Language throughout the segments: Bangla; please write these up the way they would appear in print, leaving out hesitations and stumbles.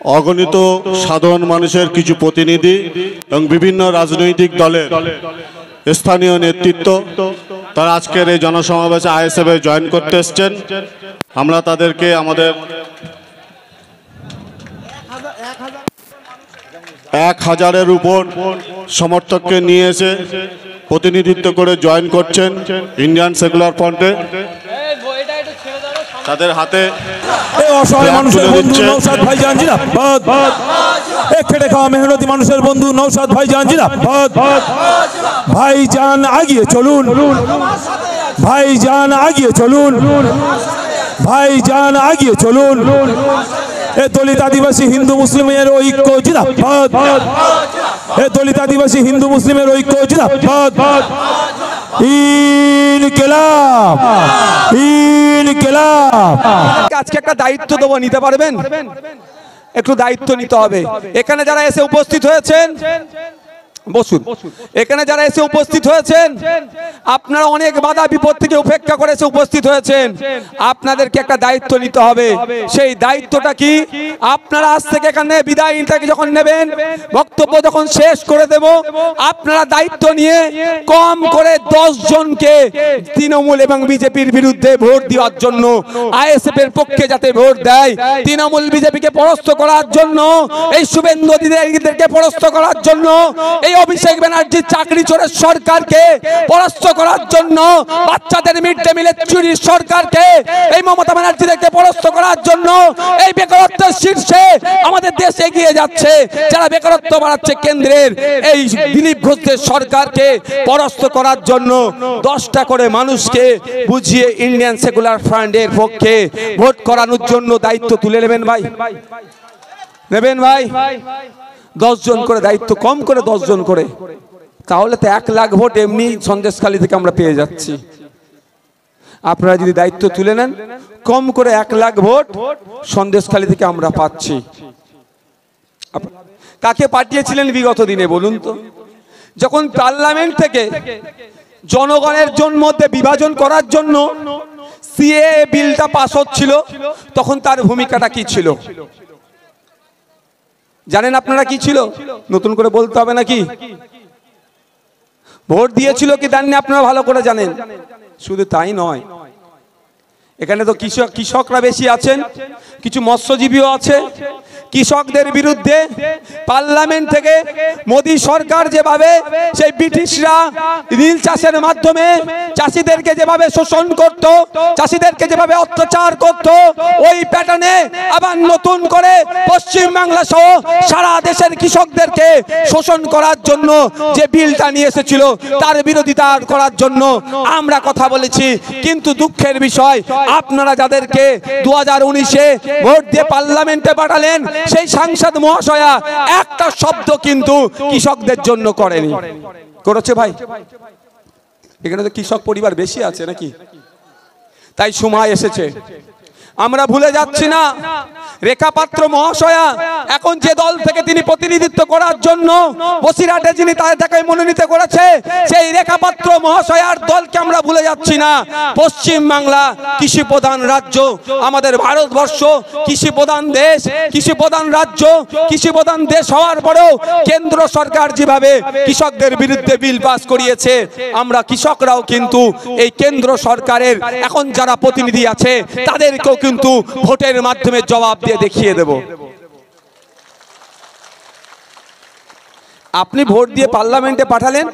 অগণিত সাধারণ মানুষের কিছু প্রতিনিধি এবং বিভিন্ন রাজনৈতিক দলের স্থানীয় নেতৃত্ব তারা আজকের এই জনসমাবেশে আইএসএফে জয়েন করতে এসেছেন। আমরা তাদেরকে আমাদের 1000-এর উপর সমর্থককে নিয়ে এসে প্রতিনিধিত্ব করে জয়েন করছেন ইন্ডিয়ান সেকুলার ফ্রন্টে। তাদের হাতে অসহায় মানুষের বন্ধু নওশাদ ভাইজান জিন্দাবাদ। খেটে খাওয়া মেহনতি মানুষের বন্ধু নওশাদ ভাইজান জিন্দাবাদ। ভাইজান আগিয়ে চলুন, ভাইজান আগিয়ে চলুন, ভাইজান আগিয়ে চলুন। এ দলিত আদিবাসী হিন্দু মুসলিমের ঐক্য জিন্দাবাদ। এ দলিত আদিবাসী হিন্দু মুসলিমের ঐক্য জিন্দাবাদ। ইনকিলাব, ইনকিলাব। আজকে একটা দায়িত্ব দেবো, নিতে পারবেন? একটু দায়িত্ব নিতে হবে। এখানে যারা এসে উপস্থিত হয়েছেন, বসুন। এখানে যারা এসে উপস্থিত হয়েছেন, আপনারা অনেক বাধা বিপদ থেকে উপেক্ষা করে এসে উপস্থিত হয়েছেন। আপনাদেরকে একটা দায়িত্ব নিতে হবে। সেই দায়িত্বটা কি? আপনারা আজ থেকে এখানে বিদায়টাকে যখন নেবেন, বক্তব্য যখন শেষ করে দেব, আপনারা দায়িত্ব নিয়ে কম করে 10 জনকে তৃণমূল এবং বিজেপির বিরুদ্ধে ভোট দেওয়ার জন্য, আইএসএফ এর পক্ষে যাতে ভোট দেয়, তৃণমূল বিজেপিকে পরাস্ত করার জন্য, এই শুভেন্দু অধিকারীদেরকে পরাস্ত করার জন্য, এই অভিষেক ব্যানার্জির চাকরি চোরের সরকারকে পরাস্ত করার জন্য, বাচ্চাদের মিড ডে মিলের চুরির সরকারকে, এই মমতা ব্যানার্জিদেরকে পরাস্ত করার জন্য, এই বেকারত্বের শীর্ষে আমাদের দেশ এগিয়ে যাচ্ছে, যারা বেকারত্ব বাড়াচ্ছে কেন্দ্রের এই দিলীপ ঘোষের সরকারকে পরাস্ত করার জন্য 10টা করে মানুষকে বুঝিয়ে ইন্ডিয়ান সেকুলার ফ্রন্টের পক্ষে ভোট করানোর জন্য দায়িত্ব তুলে নেবেন ভাই, নেবেন ভাই? 10 জন করে দায়িত্ব, কম করে 10 জন করে, তাহলে তো 1 লাখ ভোট এমনি সন্দেশখালী থেকে আমরা পেয়ে যাচ্ছি। আপনারা যদি দায়িত্ব তুলে নেন, কম করে 1 লাখ ভোট সন্দেশখালী থেকে আমরা পাচ্ছি। কাকে পাঠিয়েছিলেন বিগত দিনে বলুন তো? যখন পার্লামেন্ট থেকে জনগণের মধ্যে বিভাজন করার জন্য সিএ বিলটা পাস হচ্ছিল, তখন তার ভূমিকাটা কি ছিল জানেন আপনারা? কি ছিল? নতুন করে বলতে হবে নাকি? ভোট দিয়েছিল কি দেননি আপনারা ভালো করে জানেন। শুধু তাই নয়, এখানে তো কৃষকরা বেশি আছেন, কিছু মৎস্যজীবীও আছে। কৃষকদের বিরুদ্ধে পার্লামেন্ট থেকে মোদী সরকার যেভাবে সেই ব্রিটিশরা নীল চাষের মাধ্যমে চাষিদেরকে যেভাবে শোষণ করত, চাষিদেরকে যেভাবে অত্যাচার করত, ওই প্যাটার্নে আবার নতুন করে পশ্চিম বাংলা সহ সারা দেশের কৃষকদেরকে শোষণ করার জন্য যে বিলটা নিয়ে এসেছিল, তার বিরোধিতা করার জন্য আমরা কথা বলেছি। কিন্তু দুঃখের বিষয়, আপনারা যাদেরকে 2019-এ ভোট দিয়ে পার্লামেন্টে পাঠালেন, সেই সাংসদ মহাশয়া একটা শব্দ কিন্তু কৃষকদের জন্য করেনি। করেছে ভাই? এখানে তো কৃষক পরিবার বেশি আছে নাকি? তাই সময় এসেছে, আমরা ভুলে যাচ্ছি না। রেখা পাত্র মহাশয়া এখন যে দল থেকে তিনি প্রতিনিধিত্ব করার জন্য বসিরহাটে যিনি তাকে মনোনীত করেছে, সেই রেখা পাত্র মহাশয়ার দলকে আমরা ভুলে যাচ্ছি না। পশ্চিম বাংলা কৃষি প্রধান রাজ্য, আমাদের ভারতবর্ষ কৃষি প্রধান দেশ, কৃষি প্রধান রাজ্য, কৃষি প্রধান দেশ হওয়ার পরেও কেন্দ্র সরকার যেভাবে কৃষকদের বিরুদ্ধে বিল পাস করিয়েছে, আমরা কৃষকরাও কিন্তু এই কেন্দ্র সরকারের এখন যারা প্রতিনিধি আছে তাদেরকেও কিন্তু ভোটের মাধ্যমে জবাব দিয়ে দেখিয়ে দেব। আপনি ভোট দিয়ে পার্লামেন্টে পাঠালেন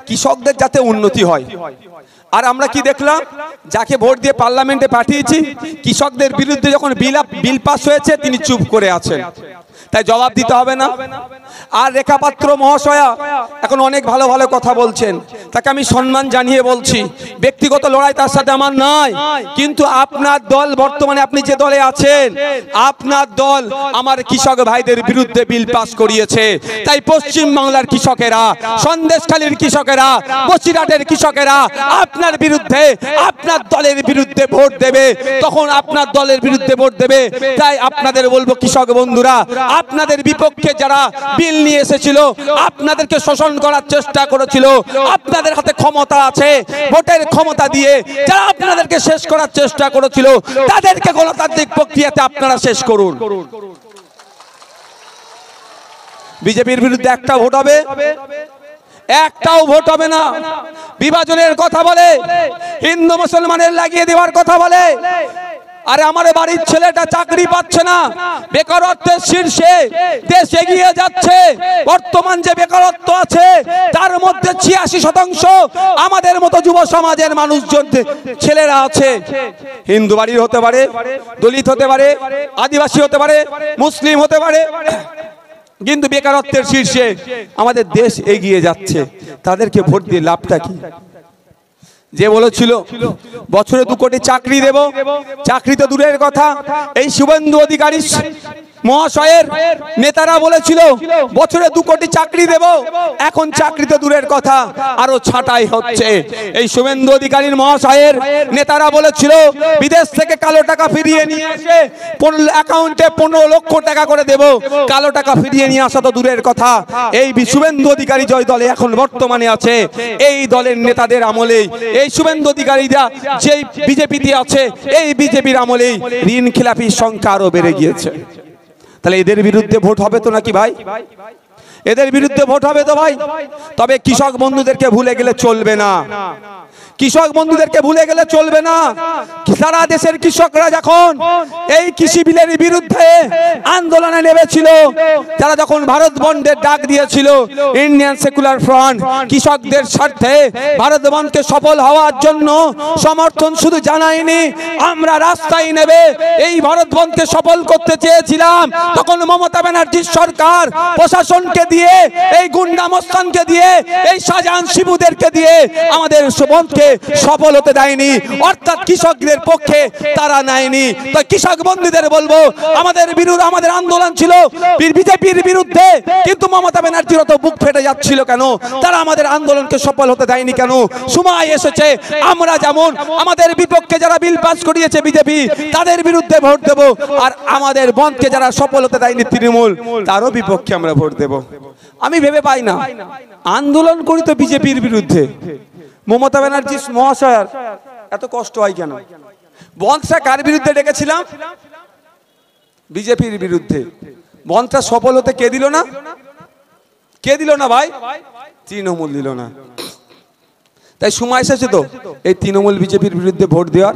কৃষকদের যাতে উন্নতি হয়, আর আমরা কি দেখলাম? যাকে ভোট দিয়ে পার্লামেন্টে পাঠিয়েছি, কৃষকদের বিরুদ্ধে যখন বিল পাস হয়েছে তিনি চুপ করে আছেন। তাই জবাব দিতে হবে না? আর রেখা পাত্র মহাশয়া এখন অনেক ভালো ভালো কথা বলছেন, তাকে আমি সম্মান জানিয়ে বলছি। ব্যক্তিগত লড়াই তার সাথে আমার নাই, কিন্তু আপনার দল, বর্তমানে আপনি যে দলে আছেন, আপনার দল আমার কৃষক ভাইদের বিরুদ্ধে বিল পাস করিয়েছে। তাই পশ্চিম বাংলার কৃষকেরা, সন্দেশখালীর কৃষকেরা, বসিরহাটের কৃষকেরা আপনার বিরুদ্ধে, আপনার দলের বিরুদ্ধে ভোট দেবে, তখন আপনার দলের বিরুদ্ধে ভোট দেবে। তাই আপনাদের বলবো, কৃষক বন্ধুরা, আপনাদের বিপক্ষে যারা বিল নিয়ে এসেছিল, আপনাদেরকে শোষণ করার চেষ্টা করেছিল, আপনাদের হাতে ক্ষমতা আছে, ভোটের ক্ষমতা দিয়ে যারা আপনাদেরকে শেষ করার চেষ্টা করেছিল, তাদেরকে গণতান্ত্রিক প্রক্রিয়াতে আপনারা শেষ করুন। বিজেপির বিরুদ্ধে একটা ভোট হবে? একটাও ভোট হবে না। বিভাজনের কথা বলে, হিন্দু মুসলমানের লাগিয়ে দেওয়ার কথা বলে। আরে আমার বাড়ির ছেলেটা চাকরি পাচ্ছে না, বেকারত্বের শীর্ষে, দেশ এগিয়ে যাচ্ছে। বর্তমান যে বেকারত্ব আছে তার মধ্যে ৮৬% আমাদের মতো যুব সমাজের মানুষজন, ছেলেরা আছে। হিন্দু বাড়ির হতে পারে, দলিত হতে পারে, আদিবাসী হতে পারে, মুসলিম হতে পারে, কিন্তু বেকারত্বের শীর্ষে আমাদের দেশ এগিয়ে যাচ্ছে। তাদেরকে ভোট দিয়ে লাভটা কি? যে বলেছিল বছরে ২ কোটি চাকরি দেব, চাকরি তো দূরের কথা, এই শুভেন্দু অধিকারী মহাশয়ের নেতারা বলেছিল বছরে ২ কোটি চাকরি দেব, এখন চাকরি তো দূরের কথা, আরো ছাঁটাই হচ্ছে। এই শুভেন্দু অধিকারীর মহাশয়ের নেতারা বলেছিল বিদেশ থেকে কালো টাকা ফিরিয়ে নিয়ে এসে অ্যাকাউন্টে ১৫ লক্ষ টাকা করে দেব, কালো টাকা ফিরিয়ে নিয়ে আসা তো দূরের কথা। এই শুভেন্দু অধিকারী জয় দলে এখন বর্তমানে আছে, এই দলের নেতাদের আমলেই, এই শুভেন্দু অধিকারীরা যেই বিজেপিতে আছে, এই বিজেপির আমলেই ঋণ খেলাপির সংখ্যা আরো বেড়ে গিয়েছে। তাহলে এদের বিরুদ্ধে ভোট হবে তো নাকি ভাই? এদের বিরুদ্ধে ভোট হবে তো ভাই। তবে কৃষক বন্ধুদেরকে ভুলে গেলে চলবে না, কৃষক বন্ধুদেরকে ভুলে গেলে চলবে না। সারা দেশের কৃষকরা যখন এই কৃষি বিলের বিরুদ্ধে আন্দোলনে নেমেছিল, যারা যখন ভারত বন্ধের ডাক দিয়েছিল, ইন্ডিয়ান সেকুলার ফ্রন্ট কৃষকদের স্বার্থে ভারত বন্ধকে সফল হওয়ার জন্য সমর্থন শুধু জানায়নি, আমরা রাস্তায় নেবে এই ভারত বন্ধকে সফল করতে চেয়েছিলাম। তখন মমতা ব্যানার্জির সরকার প্রশাসনকে দিয়ে, এই গুন্ডা মস্তানকে দিয়ে, এই শাহজাহান শিবুদেরকে দিয়ে আমাদের বন্ধকে সফল হতে দেয়নি, অর্থাৎ কৃষকদের পক্ষে তারা নেয়নি। তাই কৃষক বন্ধুদের বলবো, আমাদের বিরুদ্ধে আমাদের আন্দোলন ছিল বিজেপির বিরুদ্ধে, কিন্তু মমতা ব্যানার্জির অত বুক ফেটে যাচ্ছিল কেন? তারা আমাদের আন্দোলনকে সফল হতে দেয়নি কেন? সময় এসেছে আমরা যেমন আমাদের বিপক্ষে যারা বিল পাস করিয়েছে বিজেপি, তাদের বিরুদ্ধে ভোট দেব, আর আমাদের বন্ধকে যারা সফল হতে দেয়নি তৃণমূল, তারও বিপক্ষে আমরা ভোট দেব। আমি ভেবে পাই না, আন্দোলন করি তো বিজেপির বিরুদ্ধে, মমতা ব্যানার্জি মহাশয়ের এত কষ্ট হয় কেন? বন্ধটা কার বিরুদ্ধে ডেকেছিলাম? বিজেপির বিরুদ্ধে। বন্ধটা সফল হতে কে দিল না? কে দিল না ভাই? তৃণমূল দিল না। তাই সময় এসেছে তো এই তৃণমূল বিজেপির বিরুদ্ধে ভোট দেওয়ার।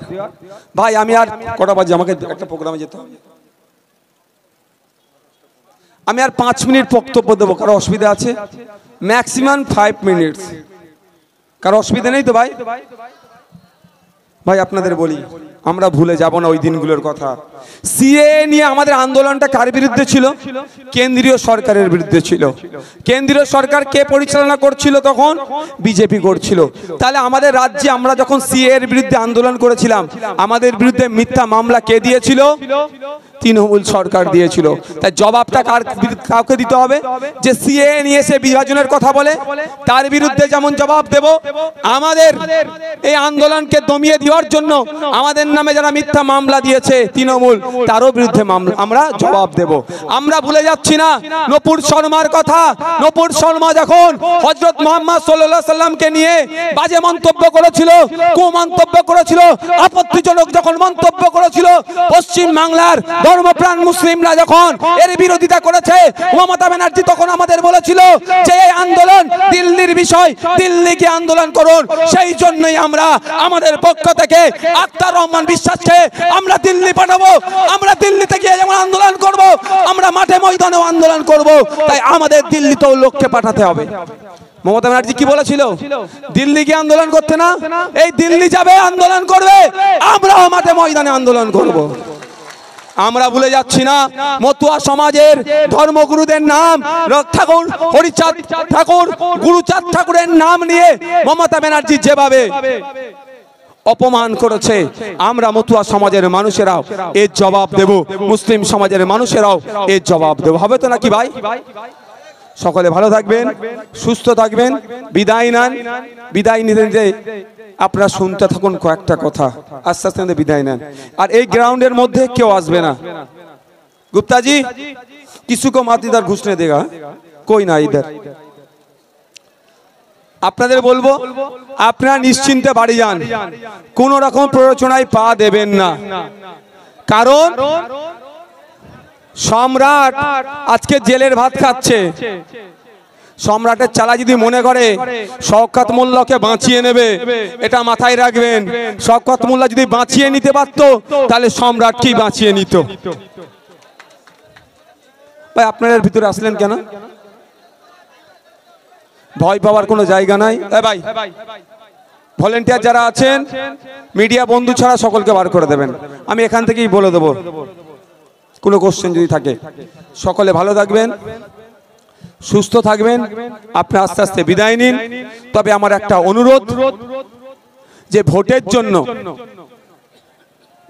ভাই আমি আর কটা বাজে, আমাকে একটা প্রোগ্রামে যেতে হবে, আমি আর 5 মিনিট বক্তব্য দেবো। কারো অসুবিধা আছে? Maximum 5 minutes. কারো অসুবিধা নেই তো ভাই? ভাই আপনাদের বলি, আমরা ভুলে যাব না ওই দিনগুলোর কথা। সিএ নিয়ে আমাদের আন্দোলনটা কার বিরুদ্ধে ছিল? কেন্দ্রীয় সরকারের বিরুদ্ধে ছিল। কেন্দ্রীয় সরকার কে পরিচালনা করছিল তখন? বিজেপি করছিল। তাহলে আমাদের রাজ্যে আমরা যখন সিএ এর বিরুদ্ধে আন্দোলন করেছিলাম, আমাদের বিরুদ্ধে মিথ্যা মামলা কে দিয়েছিল? তৃণমূল সরকার দিয়েছিল। তাই জবাবটা কাউকে দিতে হবে। যে সিএ নিয়ে এসে বিভাজনের কথা বলে, তার বিরুদ্ধে যেমন জবাব দেব, আমাদের এই আন্দোলনকে দমিয়ে দেওয়ার জন্য আমাদের নামে যারা মিথ্যা মামলা দিয়েছে তৃণমূল, তারও বিরুদ্ধে মামলা আমরা জবাব দেব। আমরা ভুলে যাচ্ছি না নূপুর শর্মার কথা। নূপুর শর্মা যখন হযরত মুহাম্মদ সাল্লাল্লাহু আলাইহি সাল্লামকে নিয়ে বাজে মন্তব্য করেছিল, কুমন্তব্য করেছিল, আপত্তিজনক যখন মন্তব্য করেছিল, পশ্চিম বাংলার ধর্মপ্রাণ মুসলিমরা যখন এর বিরোধিতা করেছে, মমতা ব্যানার্জি তখন আমাদের বলেছিল যে এই আন্দোলন দিল্লির বিষয়, দিল্লিকে আন্দোলন করুন। সেই জন্যই আমরা আমাদের পক্ষ থেকে আক্তার রহমান বিশ্বাসকে আমরা দিল্লি পাঠাবো। আমরা দিল্লিতে গিয়ে যেমন আন্দোলন করব, আমরা মাঠে ময়দানেও আন্দোলন করব। তাই আমাদের দিল্লিতেও লোককে পাঠাতে হবে। মমতা ব্যানার্জি কি বলেছিল? দিল্লি গিয়ে আন্দোলন করতে না, এই দিল্লি যাবে আন্দোলন করবে, আমরাও মাঠে ময়দানে আন্দোলন করব। আমরা ভুলে যাচ্ছি না মতুয়া সমাজের ধর্মগুরুদের নাম, ঠাকুর হরিচাঁদ ঠাকুর, গুরুচাঁদ ঠাকুরের নাম নিয়ে মমতা ব্যানার্জি যেভাবে অপমান করেছে, আমরা মতুয়া সমাজের মানুষেরাও এর জবাব দেব, মুসলিম সমাজের মানুষেরাও এর জবাব দেব। হবে তো নাকি ভাই? সকলে ভালো থাকবেন, সুস্থ থাকবেন, বিদায় নেন। বিদায় নিতে আপনারা শুনতে থাকুন কয়েকটা কথা, আস্তে আস্তে বিদায় নেন। আর এই গ্রাউন্ডের মধ্যে কেউ আসবে না। গুপ্তাজি কিছু কো মাত ইধার ঘুষনে দেগা, কই না ইধার। আপনাদের বলবো আপনারা নিশ্চিন্তে বাড়ি যান, কোন রকম প্ররোচনায় পা দেবেন না। কারণ সম্রাট আজকে জেলের ভাত খাচ্ছে। সম্রাটের চালা যদি মনে করে শওকত মোল্লাকে বাঁচিয়ে নেবে, এটা মাথায় রাখবেন। শওকত মোল্লা যদি বাঁচিয়ে নিতে পারতো তাহলে সম্রাটকেই বাঁচিয়ে নিত। ভাই আপনার ভিতরে আসলেন কেন? ভয় পাওয়ার কোনো জায়গা নাই। ভাই ভলেন্টিয়ার যারা আছেন, মিডিয়া বন্ধু ছাড়া সকলকে বার করে দেবেন। আমি এখান থেকেই বলে দেবো, কোনো কোশ্চেন যদি থাকে। সকলে ভালো থাকবেন, সুস্থ থাকবেন। আপনি আস্তে আস্তে বিদায় নিন। তবে আমার একটা অনুরোধ, যে ভোটের জন্য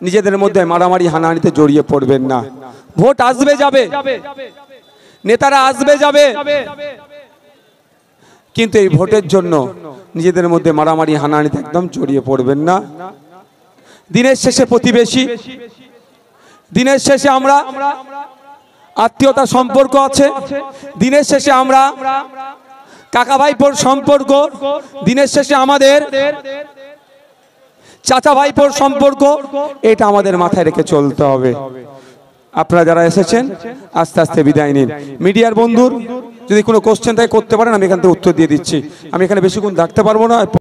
নিজেদের মধ্যে মারামারি হানাহানিতে জড়িয়ে পড়বেন না। ভোট আসবে যাবে, নেতারা আসবে যাবে, কিন্তু এই ভোটের জন্য নিজেদের মধ্যে মারামারি হানাহানিতে একদম জড়িয়ে পড়বেন না। দিনের শেষে প্রতিবেশী, দিনের শেষে আমরা আত্মীয়তা সম্পর্ক আছে, দিনের শেষে আমরা কাকা ভাইপোর সম্পর্ক, দিনের শেষে আমাদের চাচা ভাইপোর সম্পর্ক, এটা আমাদের মাথায় রেখে চলতে হবে। আপনারা যারা এসেছেন আস্তে আস্তে বিদায় নিন। মিডিয়ার বন্ধুর যদি কোনো কোশ্চেন থাকে করতে পারেন, আমি এখান থেকে উত্তর দিয়ে দিচ্ছি। আমি এখানে বেশিক্ষণ থাকতে পারবো না।